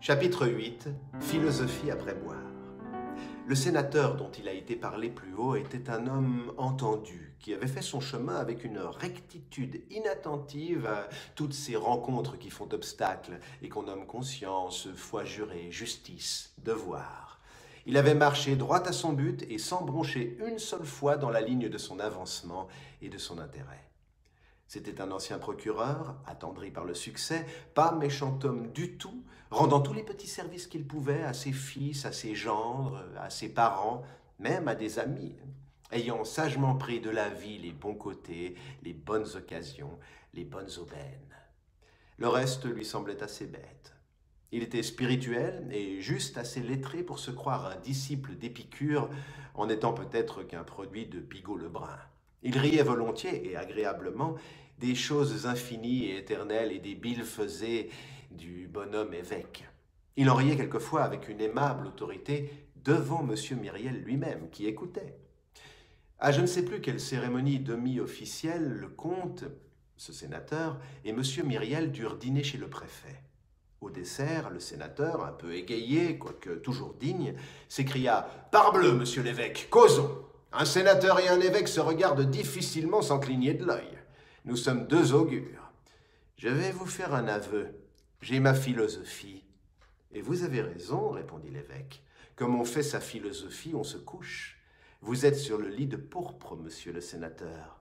Chapitre 8. Philosophie après boire. Le sénateur dont il a été parlé plus haut était un homme entendu, qui avait fait son chemin avec une rectitude inattentive à toutes ces rencontres qui font obstacle et qu'on nomme conscience, foi jurée, justice, devoir. Il avait marché droit à son but et sans broncher une seule fois dans la ligne de son avancement et de son intérêt. C'était un ancien procureur, attendri par le succès, pas méchant homme du tout, rendant tous les petits services qu'il pouvait à ses fils, à ses gendres, à ses parents, même à des amis, ayant sagement pris de la vie les bons côtés, les bonnes occasions, les bonnes aubaines. Le reste lui semblait assez bête. Il était spirituel et juste assez lettré pour se croire un disciple d'Épicure, en n'étant peut-être qu'un produit de Bigot-Lebrun. Il riait volontiers et agréablement des choses infinies et éternelles et des bienfaisés du bonhomme évêque. Il en riait quelquefois avec une aimable autorité devant M. Myriel lui-même, qui écoutait. À je ne sais plus quelle cérémonie demi-officielle, le comte, ce sénateur, et M. Myriel durent dîner chez le préfet. Au dessert, le sénateur, un peu égayé, quoique toujours digne, s'écria « Parbleu, monsieur l'évêque, causons ! Un sénateur et un évêque se regardent difficilement sans cligner de l'œil. Nous sommes deux augures. Je vais vous faire un aveu. J'ai ma philosophie. » « Et vous avez raison, répondit l'évêque. Comme on fait sa philosophie, on se couche. Vous êtes sur le lit de pourpre, monsieur le sénateur. »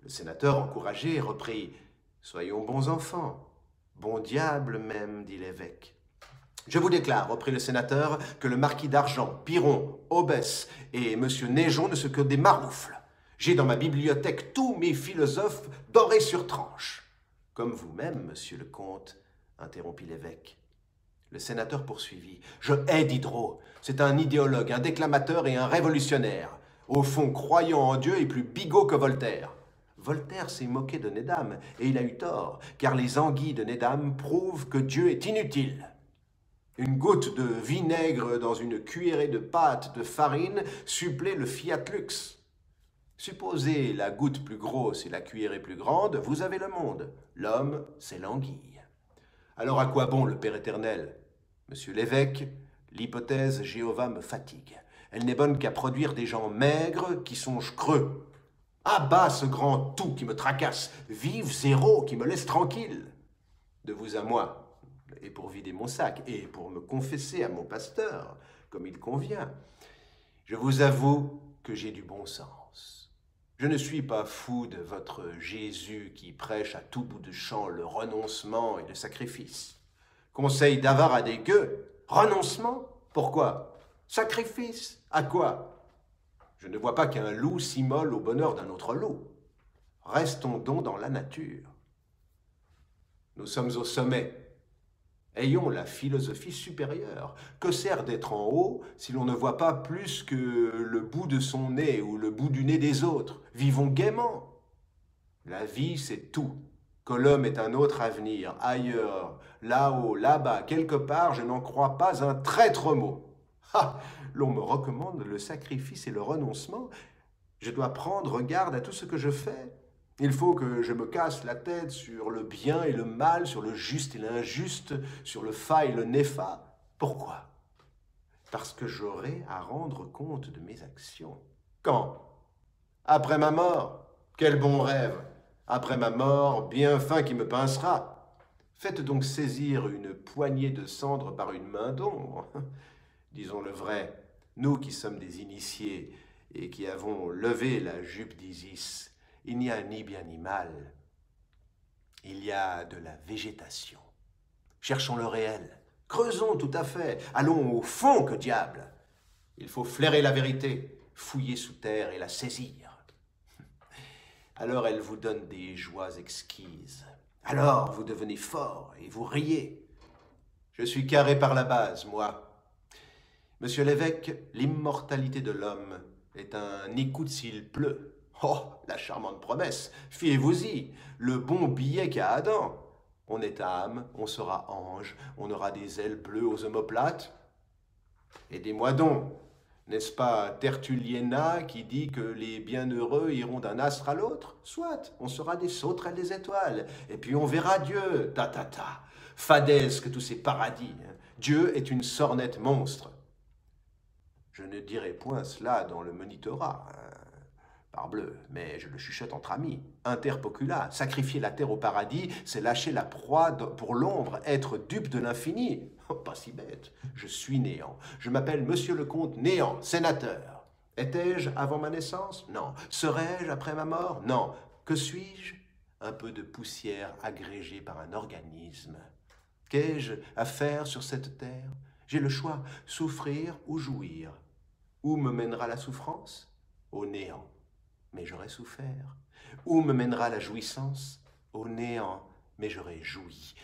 Le sénateur, encouragé, reprit « Soyons bons enfants. » « Bon diable même, dit l'évêque. « Je vous déclare, reprit le sénateur, que le marquis d'Argent, Piron, Aubès et M. Neigeon ne sont que des maroufles. J'ai dans ma bibliothèque tous mes philosophes dorés sur tranche. »« Comme vous-même, monsieur le comte, interrompit l'évêque. Le sénateur poursuivit. « Je hais Diderot. C'est un idéologue, un déclamateur et un révolutionnaire. Au fond, croyant en Dieu, est plus bigot que Voltaire. » Voltaire s'est moqué de Nedam, et il a eu tort, car les anguilles de Nedam prouvent que Dieu est inutile. Une goutte de vinaigre dans une cuillerée de pâte de farine supplée le fiat lux. Supposez la goutte plus grosse et la cuillerée plus grande, vous avez le monde. L'homme, c'est l'anguille. Alors à quoi bon le Père éternel? Monsieur l'évêque, l'hypothèse Jéhovah me fatigue. Elle n'est bonne qu'à produire des gens maigres qui songent creux. Ah bas ce grand tout qui me tracasse, vive zéro qui me laisse tranquille. De vous à moi, et pour vider mon sac, et pour me confesser à mon pasteur, comme il convient, je vous avoue que j'ai du bon sens. Je ne suis pas fou de votre Jésus qui prêche à tout bout de champ le renoncement et le sacrifice. Conseil d'avare à des gueux, renoncement? Pourquoi? Sacrifice? À quoi? Je ne vois pas qu'un loup s'immole au bonheur d'un autre loup. Restons donc dans la nature. Nous sommes au sommet. Ayons la philosophie supérieure. Que sert d'être en haut si l'on ne voit pas plus que le bout de son nez ou le bout du nez des autres? Vivons gaiement. La vie, c'est tout. Que l'homme ait un autre avenir, ailleurs, là-haut, là-bas, quelque part, je n'en crois pas un traître mot. Ah, l'on me recommande le sacrifice et le renoncement. Je dois prendre garde à tout ce que je fais. Il faut que je me casse la tête sur le bien et le mal, sur le juste et l'injuste, sur le fa et le néfa. Pourquoi? Parce que j'aurai à rendre compte de mes actions. Quand? Après ma mort. Quel bon rêve! Après ma mort, bien fin qui me pincera. Faites donc saisir une poignée de cendres par une main d'ombre. Disons le vrai, nous qui sommes des initiés et qui avons levé la jupe d'Isis, il n'y a ni bien ni mal. Il y a de la végétation. Cherchons le réel. Creusons tout à fait. Allons au fond, que diable! Il faut flairer la vérité, fouiller sous terre et la saisir. Alors elle vous donne des joies exquises. Alors vous devenez fort et vous riez. Je suis carré par la base, moi. Monsieur l'évêque, l'immortalité de l'homme est un écoute s'il pleut. Oh, la charmante promesse, fiez-vous-y, le bon billet qu'a Adam. On est âme, on sera ange, on aura des ailes bleues aux omoplates. Aidez-moi donc, n'est-ce pas Tertulliana qui dit que les bienheureux iront d'un astre à l'autre? Soit, on sera des sauterelles des étoiles, et puis on verra Dieu, ta ta ta. Fadaises que tous ces paradis. Dieu est une sornette monstre. Je ne dirai point cela dans le monitorat, parbleu, mais je le chuchote entre amis. Inter pocula, sacrifier la terre au paradis, c'est lâcher la proie pour l'ombre, être dupe de l'infini. Oh, pas si bête, je suis néant. Je m'appelle Monsieur le Comte Néant, sénateur. Étais-je avant ma naissance? Non. Serais-je après ma mort? Non. Que suis-je? Un peu de poussière agrégée par un organisme. Qu'ai-je à faire sur cette terre? J'ai le choix, souffrir ou jouir. Où me mènera la souffrance? Au néant. Mais j'aurais souffert. Où me mènera la jouissance? Au néant. Mais j'aurais joui.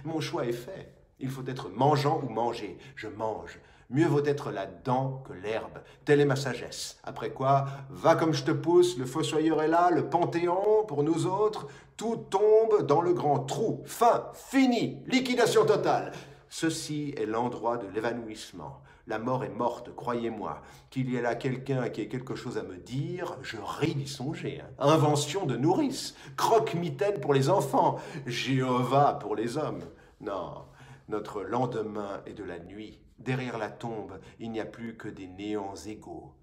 Mon choix est fait. Il faut être mangeant ou mangé. Je mange. Mieux vaut être la dent que l'herbe. Telle est ma sagesse. Après quoi, va comme je te pousse, le fossoyeur est là, le panthéon, pour nous autres, tout tombe dans le grand trou. Fin, fini, liquidation totale. Ceci est l'endroit de l'évanouissement. La mort est morte, croyez-moi. Qu'il y ait là quelqu'un qui ait quelque chose à me dire, je ris d'y songer. Invention de nourrice, croque-mitaine pour les enfants, Jéhovah pour les hommes. Non, notre lendemain est de la nuit. Derrière la tombe, il n'y a plus que des néants égaux.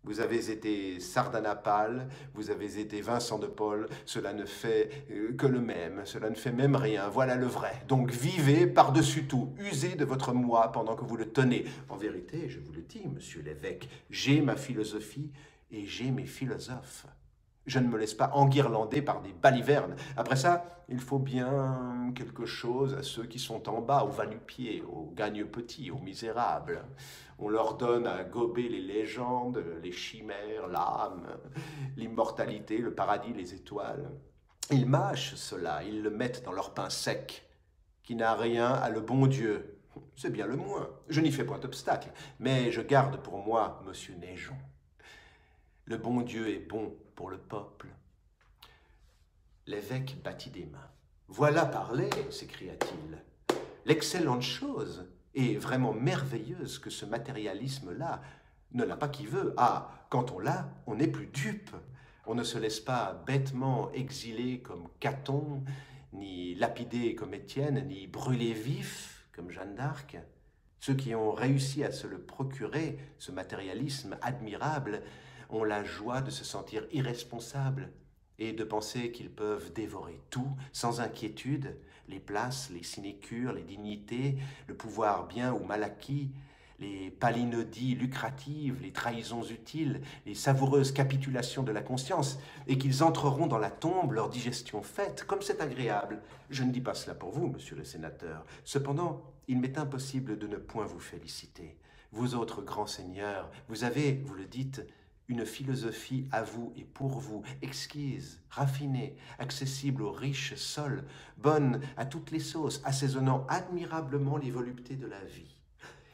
Vous avez été Sardanapale, vous avez été Vincent de Paul, cela ne fait que le même, cela ne fait même rien, voilà le vrai. Donc vivez par-dessus tout, usez de votre moi pendant que vous le tenez. En vérité, je vous le dis, monsieur l'évêque, j'ai ma philosophie et j'ai mes philosophes. Je ne me laisse pas enguirlander par des balivernes. Après ça, il faut bien quelque chose à ceux qui sont en bas, aux va-nu-pieds, aux gagne-petits, aux misérables. On leur donne à gober les légendes, les chimères, l'âme, l'immortalité, le paradis, les étoiles. Ils mâchent cela, ils le mettent dans leur pain sec, qui n'a rien à le bon Dieu. C'est bien le moins. Je n'y fais point d'obstacle, mais je garde pour moi, monsieur Neigeon. Le bon Dieu est bon pour le peuple. L'évêque battit des mains. Voilà parler, s'écria-t-il. L'excellente chose et vraiment merveilleuse que ce matérialisme-là ne l'a pas qui veut. Ah, quand on l'a, on n'est plus dupe. On ne se laisse pas bêtement exiler comme Caton, ni lapider comme Étienne, ni brûler vif comme Jeanne d'Arc. Ceux qui ont réussi à se le procurer, ce matérialisme admirable, ont la joie de se sentir irresponsables et de penser qu'ils peuvent dévorer tout sans inquiétude, les places, les sinécures, les dignités, le pouvoir bien ou mal acquis, les palinodies lucratives, les trahisons utiles, les savoureuses capitulations de la conscience, et qu'ils entreront dans la tombe, leur digestion faite, comme c'est agréable. Je ne dis pas cela pour vous, monsieur le sénateur. Cependant, il m'est impossible de ne point vous féliciter. Vous autres grands seigneurs, vous avez, vous le dites, une philosophie à vous et pour vous, exquise, raffinée, accessible aux riches sols, bonne à toutes les sauces, assaisonnant admirablement les voluptés de la vie.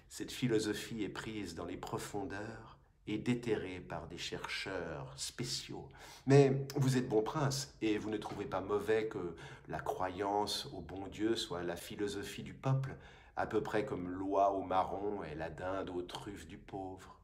Cette philosophie est prise dans les profondeurs et déterrée par des chercheurs spéciaux. Mais vous êtes bon prince, et vous ne trouvez pas mauvais que la croyance au bon Dieu soit la philosophie du peuple, à peu près comme l'oie au marron et la dinde aux truffes du pauvre.